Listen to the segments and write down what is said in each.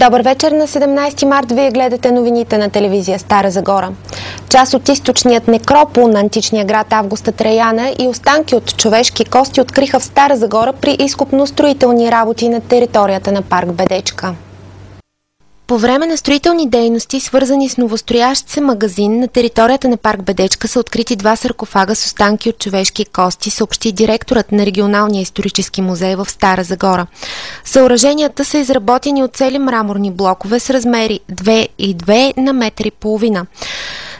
Добър вечер, на 17 март вие гледате новините на телевизия Стара Загора. Част от източният некропол на античния град Августа Траяна и останки от човешки кости откриха в Стара Загора при изкопно-строителни работи на територията на парк Бедечка. По време на строителни дейности, свързани с новостроящ се магазин на територията на парк Бедечка, са открити два саркофага с останки от човешки кости, съобщи директорът на Регионалния исторически музей в Стара Загора. Съоръженията са изработени от цели мраморни блокове с размери 2,2 на 1,5 метра.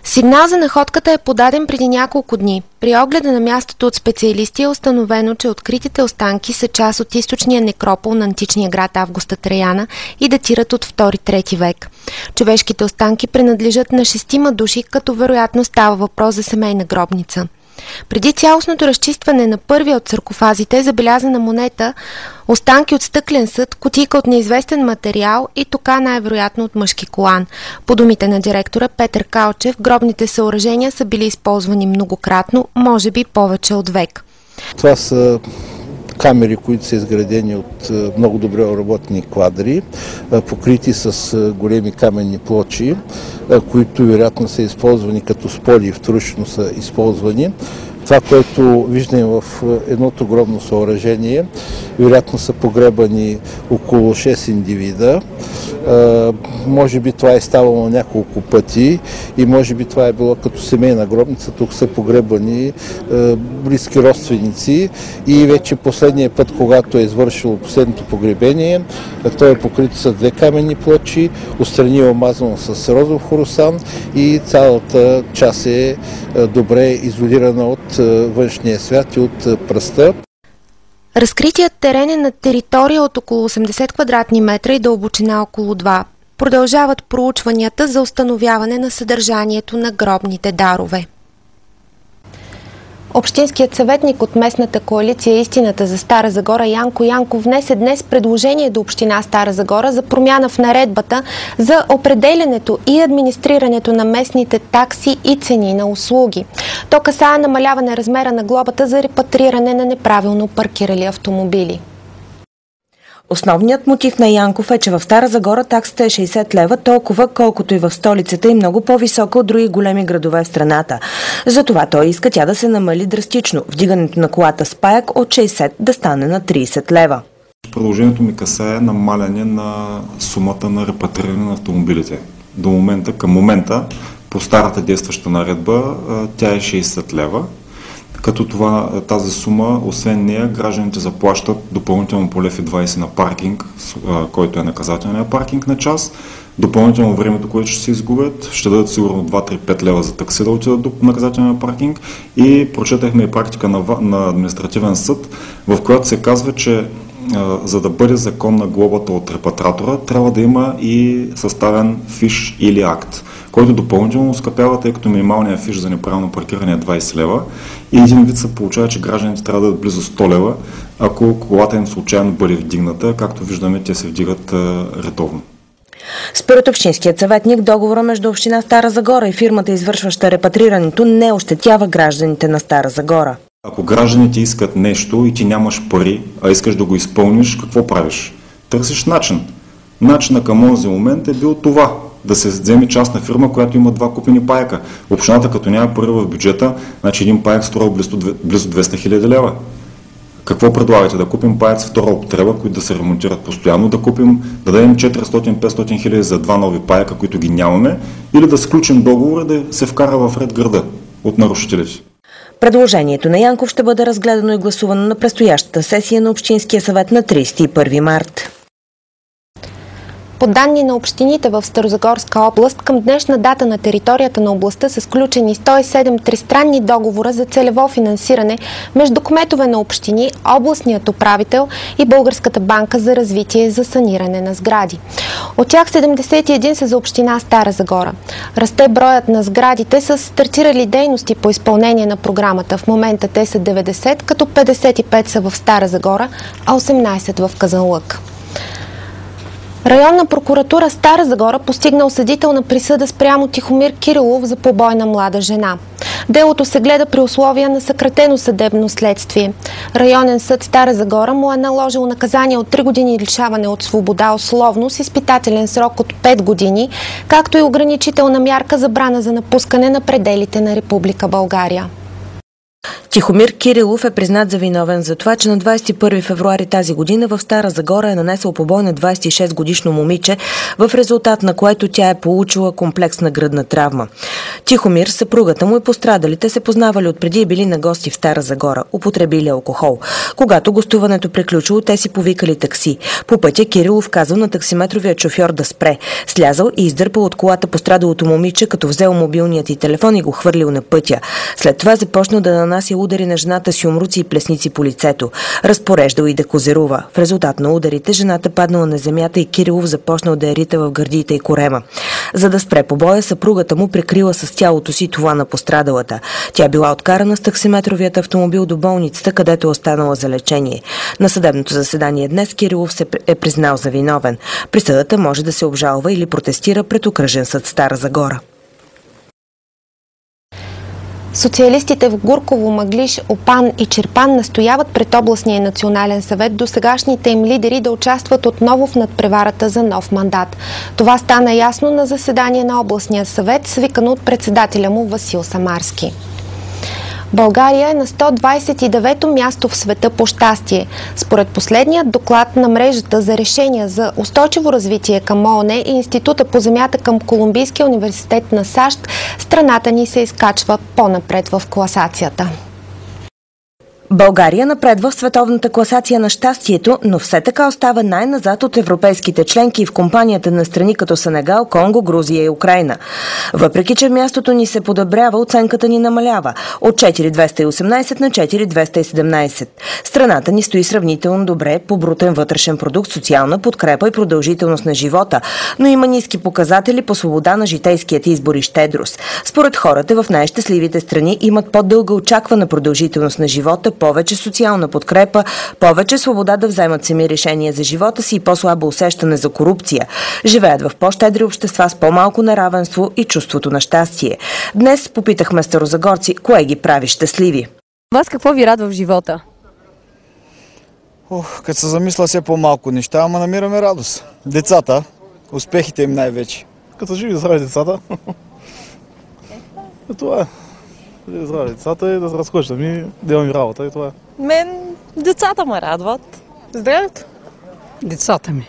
Сигнал за находката е подаден преди няколко дни. При огледа на мястото от специалисти е установено, че откритите останки са част от източния некропол на античния град Августа Траяна и датират от 2-3 век. Човешките останки принадлежат на 6 души, като вероятно става въпрос за семейна гробница. Преди цялостното разчистване на първия от саркофазите е забелязана монета, останки от стъклен съд, кутийка от неизвестен материал и тока най-вероятно от мъжки колан. По думите на директора Петър Калчев, гробните съоръжения са били използвани многократно, може би повече от век. Това са камери, които са изградени от много добре обработени квадри, покрити с големи каменни плочи, които вероятно са използвани като споди, вторично са използвани. Това, което виждаме в едното гробно съоръжение, вероятно са погребани около 6 индивида. Може би това е ставало няколко пъти и може би това е било като семейна гробница. Тук са погребани близки родственици и вече последния път, когато е извършило последното погребение, той е покрит с 2 каменни плочи, отстрани е омазано с розов хоросан и цялата част е добре изолирана от външния свят и от пръста. Разкритият терен е на територия от около 80 квадратни метра и дълбочина около 2. Продължават проучванията за установяване на съдържанието на гробните дарове. Общинският съветник от местната коалиция Истината за Стара Загора Янко Янков внесе днес предложение до община Стара Загора за промяна в наредбата за определянето и администрирането на местните такси и цени на услуги. То касае намаляване размера на глобата за репатриране на неправилно паркирали автомобили. Основният мотив на Янков е, че в Стара Загора таксата е 60 лева, толкова колкото и в столицата и много по-висока от други големи градове в страната. Затова той иска тя да се намали драстично. Вдигането на колата с паяк от 60 да стане на 30 лева. Предложението ми касае намаляне на сумата на репатриране на автомобилите. Към момента, по старата действаща наредба, тя е 60 лева. Като тази сума, освен нея, гражданите заплащат допълнително по 1,20 на паркинг, който е наказателния паркинг на час. Допълнително времето, което ще се изгубят, ще дадат сигурно 2-3-5 лева за такси да отидат до наказателния паркинг. И прочетахме и практика на административен съд, в която се казва, че за да бъде законна глобата от репатратора, трябва да има и съставен фиш или акт, който допълнително оскъпява, тъй като минималният фиш за неправилно паркиране е 20 лева и един вид се получава, че гражданите трябва да дадат близо 100 лева, ако колата им случайно бъде вдигната, както виждаме, те се вдигат редовно. Според общинският съветник, договора между община Стара Загора и фирмата, извършваща репатрирането, не ощетява гражданите на Стара Загора. Ако гражданите искат нещо и ти нямаш пари, а искаш да го изпълниш, какво правиш? Търсиш начин. Начинът към този момент е бил това: да се вземе частна фирма, която има 2 купени паяка. Общината, като няма пари в бюджета, значи един паяк струва близо 200 хиляди лева. Какво предлагате? Да купим паяк с втора употреба, които да се ремонтират постоянно, да дадем 400-500 хиляди за 2 нови паяка, които ги нямаме, или да сключим договор и да се вкара в ред града от нарушителите? Предложението на Янков ще бъде разгледано и гласувано на предстоящата сесия на Общинския съвет на 31 март. По данни на общините в Старозагорска област, към днешна дата на територията на областта са сключени 107 тристранни договора за целево финансиране между кметове на общини, областният управител и Българската банка за развитие за саниране на сгради. От тях 71 са за община Стара Загора. Расте броят на сградите с стартирали дейности по изпълнение на програмата. В момента те са 90, като 55 са в Стара Загора, а 18 в Казанлък. Районна прокуратура Стара Загора постигна осъдителна присъда спрямо Тихомир Кирилов за побой на млада жена. Делото се гледа при условия на съкратено съдебно следствие. Районен съд Стара Загора му е наложил наказание от 3 години лишаване от свобода условно с изпитателен срок от 5 години, както и ограничителна мярка забрана за напускане на пределите на Република България. Тихомир Кирилов е признат за виновен за това, че на 21 февруари тази година в Стара Загора е нанесъл побой на 26-годишно момиче, в резултат на което тя е получила комплексна гръдна травма. Тихомир, съпругата му и пострадалите се познавали отпреди и били на гости в Стара Загора, употребили алкохол. Когато гостуването приключило, те си повикали такси. По пътя Кирилов казал на таксиметровия шофьор да спре. Слязал и издърпал от колата пострадалото момиче, като взел мобилният й телефон и го хвърлил на пътя. След това започнал да нанася удари на жената с юмруци и плесници по лицето. Разпореждал и да козирува. В резултат на ударите жената паднала на земята и Кирилов започнал да я рита в гърдите и корема. За да спре побоя, съпругата му прикрила с тялото си това на пострадалата. Тя била откарана с таксиметровият автомобил до болницата, където останала за лечение. На съдебното заседание днес Кирилов се е признал за виновен. Присъдата може да се обжалва или протестира пред окръжен съд Стара Загора. Социалистите в Гурково, Мъглиж, Опан и Чирпан настояват пред областния национален съвет досегашните им лидери да участват отново в надпреварата за нов мандат. Това стана ясно на заседание на областния съвет, свикано от председателя му Васил Самарски. България е на 129-то място в света по щастие. Според последният доклад на мрежата за решения за устойчиво развитие към ООН и Института по земята към Колумбийския университет на САЩ, страната ни се изкачва по-напред в класацията. България напредва в световната класация на щастието, но все така остава най-назад от европейските членки в компанията на страни като Сенегал, Конго, Грузия и Украйна. Въпреки че мястото ни се подобрява, оценката ни намалява от 4218 на 4217. Страната ни стои сравнително добре по брутен вътрешен продукт, социална подкрепа и продължителност на живота, но има ниски показатели по свобода на житейският избор и щедрост. Според хората в най-щастливите страни имат по-дълга очаквана продължителност на живота, повече социална подкрепа, повече свобода да вземат сами решения за живота си и по-слабо усещане за корупция. Живеят в по-щедри общества с по-малко неравенство и чувството на щастие. Днес попитахме старозагорци, кое ги прави щастливи. Вас какво ви радва в живота? Като се замисля все по-малко неща, ама намираме радост. Децата, успехите им най-вече. Като живи да здрави децата. Това е. Да здрави децата и да се разхождам и да имам работа и това е. Мен децата ме радват. Здравето. Децата ми.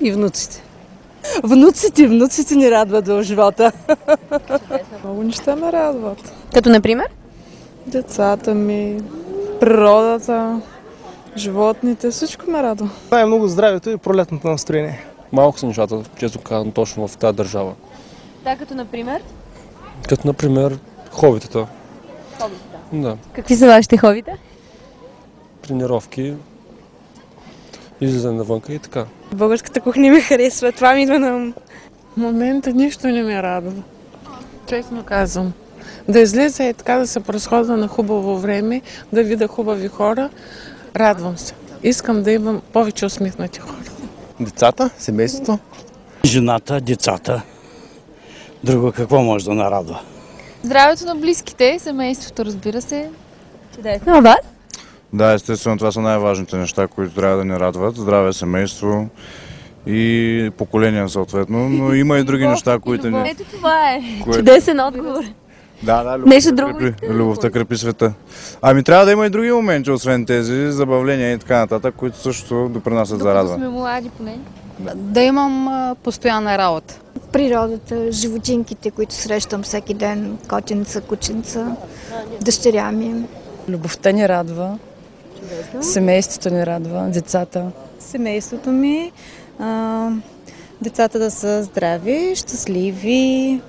И внуците. Внуците ни радват в живота. Много неща ме радват. Като например? Децата ми, природата, животните, всичко ме радва. Най-много здравето и пролетното настроение. Малко са нещата, често казвам, точно в тази държава. Да, като например? Като например хобитата. Хобитата? Да. Какви са вашите хобита? Тренировки, излизане навънка и така. Българската кухня ми харесва, това ми идва на ум. В момента нищо не ме радва. Честно казвам. Да излезе и така да се разходва на хубаво време, да видя хубави хора, радвам се. Искам да имам повече усмихнати хора. Децата, семейството. Жената, децата. Друго какво може да нарадва? Здравето на близките, семейството, разбира се. Чудесно. А вас? Да, естествено, това са най-важните неща, които трябва да ни радват. Здраве, семейство и поколения съответно, но има и други неща, които ни... Ето това е. Чудесен отговор. Да, нещо друго. Любовта крепи света. Ами трябва да има и други моменти, освен тези забавления и така нататък, които също допринасят за радва. Докато сме млади поне. Да имам постоянна работа. Природата, животинките, които срещам всеки ден, котенца, кученца, дъщеря ми. Любовта ни радва, семейството ни радва, децата. Семейството ми, децата да са здрави, щастливи,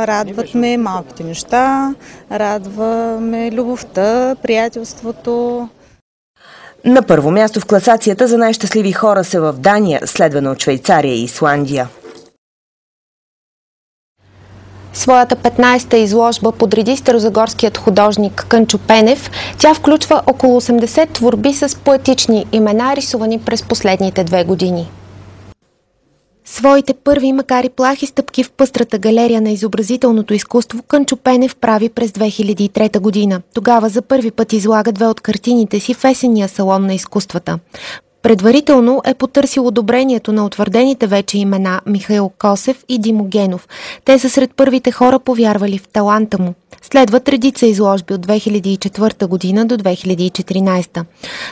радват ме малките неща, радва ме любовта, приятелството. На първо място в класацията за най-щастливи хора са в Дания, следвано от Швейцария и Исландия. Своята 15-та изложба подреди старозагорският художник Кънчо Пенев. Тя включва около 80 творби с поетични имена, рисувани през последните 2 години. Своите първи, макар и плахи стъпки в пъстрата галерия на изобразителното изкуство Кънчо Пенев прави през 2003 година. Тогава за първи път излага две от картините си в есенния салон на изкуствата. Предварително е потърсил одобрението на утвърдените вече имена Михаил Косев и Димо Генов. Те са сред първите хора, повярвали в таланта му. Следват редица изложби от 2004 година до 2014.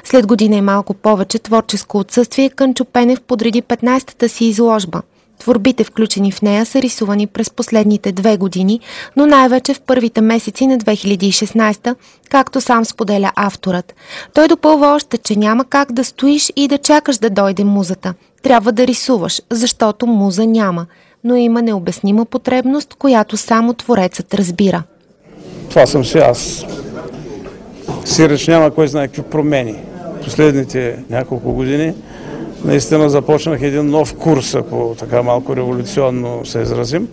След година и малко повече творческо отсъствие, Кънчо Пенев подреди 15-та си изложба. Творбите, включени в нея, са рисувани през последните 2 години, но най-вече в първите месеци на 2016, както сам споделя авторът. Той допълва още, че няма как да стоиш и да чакаш да дойде музата. Трябва да рисуваш, защото муза няма, но има необяснима потребност, която само творецът разбира. Това съм си аз. Сиреч няма кой знае какви промени. Последните няколко години наистина започнах един нов курс, ако така малко революционно се изразим,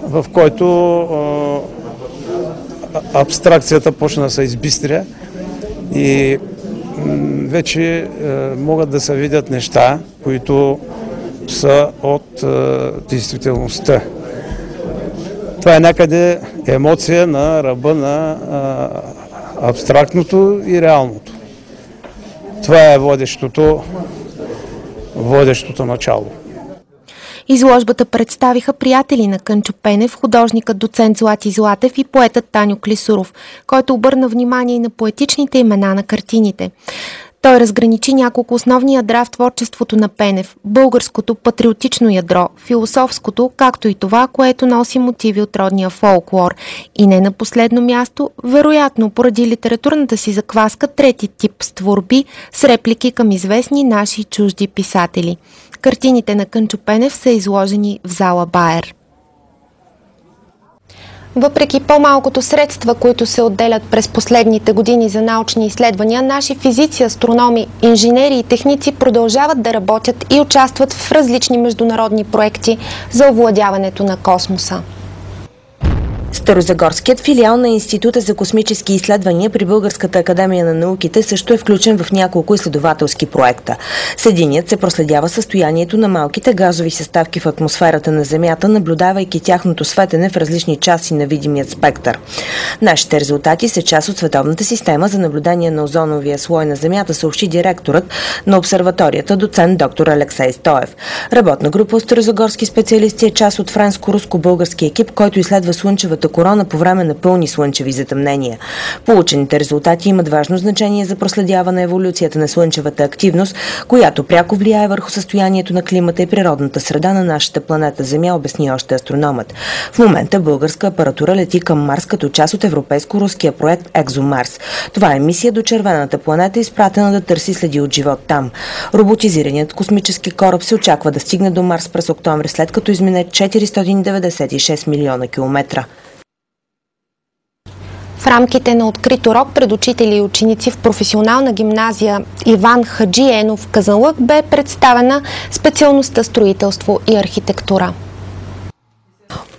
в който абстракцията почна да се избистря и вече могат да се видят неща, които са от действителността. Това е някъде емоция на ръба на абстрактното и реалното. Това е водещото начало. Изложбата представиха приятели на Кънчо Пенев, художникът доцент Злати Златев и поетът Таню Клисуров, който обърна внимание и на поетичните имена на картините. Той разграничи няколко основни ядра в творчеството на Пенев – българското патриотично ядро, философското, както и това, което носи мотиви от родния фолклор. И не на последно място, вероятно поради литературната си закваска, трети тип с творби с реплики към известни наши чужди писатели. Картините на Кънчо Пенев са изложени в зала Баер. Въпреки по-малкото средства, които се отделят през последните години за научни изследвания, наши физици, астрономи, инженери и техници продължават да работят и участват в различни международни проекти за овладяването на космоса. Старозагорският филиал на Института за космически изследвания при Българската академия на науките също е включен в няколко изследователски проекта. С единият се проследява състоянието на малките газови съставки в атмосферата на Земята, наблюдавайки тяхното светене в различни части на видимият спектър. Нашите резултати са част от световната система за наблюдение на озоновия слой на Земята, съобщи директорът на обсерваторията, доцент доктор Алексей Стоев. Работна група от старозагорски специалисти е част от френско-руско-български екип, който изследва слънчевата корона по време на пълни слънчеви затъмнения. Получените резултати имат важно значение за проследяване еволюцията на слънчевата активност, която пряко влияе върху състоянието на климата и природната среда на нашата планета Земя, обясни още астрономът. В момента българска апаратура лети към Марс като част от европейско-руския проект ExoMars. Това е мисия до червената планета, изпратена да търси следи от живот там. Роботизираният космически кораб се очаква да стигне до Марс през октомври, след като измине 496 милиона километра. В рамките на открит урок пред учители и ученици в професионална гимназия Иван Хаджиенов в Казанлък бе представена специалността строителство и архитектура.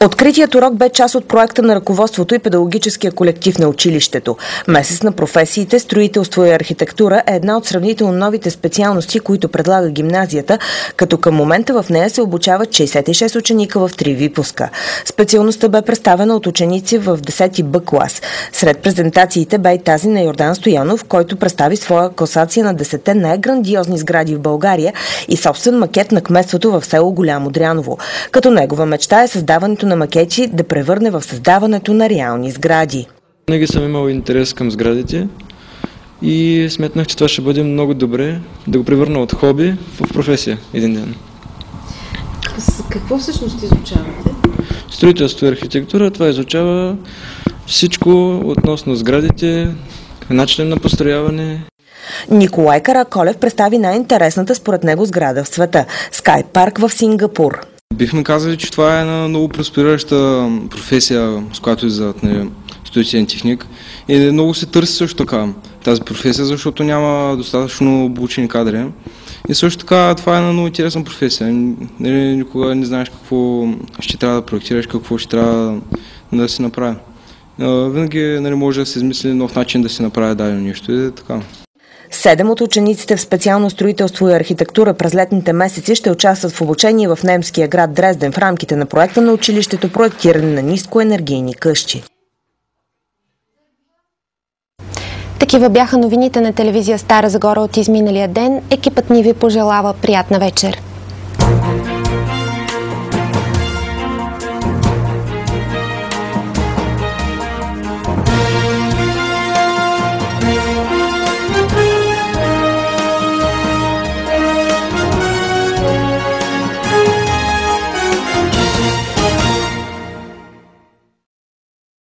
Откритият урок бе част от проекта на ръководството и педагогическия колектив на училището. Месец на професиите, строителство и архитектура е една от сравнително новите специалности, които предлага гимназията, като към момента в нея се обучават 66 ученика в 3 випуска. Специалността бе представена от ученици в 10-ти Б клас. Сред презентациите бе и тази на Йордан Стоянов, който представи своя класация на 10-те най-грандиозни сгради в България и собствен макет на кметството в село Голямо Дряново. Като негова мечта е създаването на макети да превърне в създаването на реални сгради. Винаги съм имал интерес към сградите и сметнах, че това ще бъде много добре да го превърна от хоби в професия един ден. Какво всъщност изучавате? Строителство и архитектура, това изучава всичко относно сградите, начин на построяване. Николай Караколев представи най-интересната според него сграда в света – Скай Парк в Сингапур. Бихме казали, че това е една много просперираща професия, с която иззад строителен техник. И много се търси също така тази професия, защото няма достатъчно обучени кадри. И също така това е една много интересна професия. Никога не знаеш какво ще трябва да проектираш, какво ще трябва да се направи. Винаги може да се измисли нов начин да се направи дадено нещо и така. 7 от учениците в специално строителство и архитектура през летните месеци ще участват в обучение в немския град Дрезден в рамките на проекта на училището проектиране на нискоенергийни къщи. Такива бяха новините на телевизия Стара Загора от изминалия ден. Екипът ни ви пожелава приятна вечер.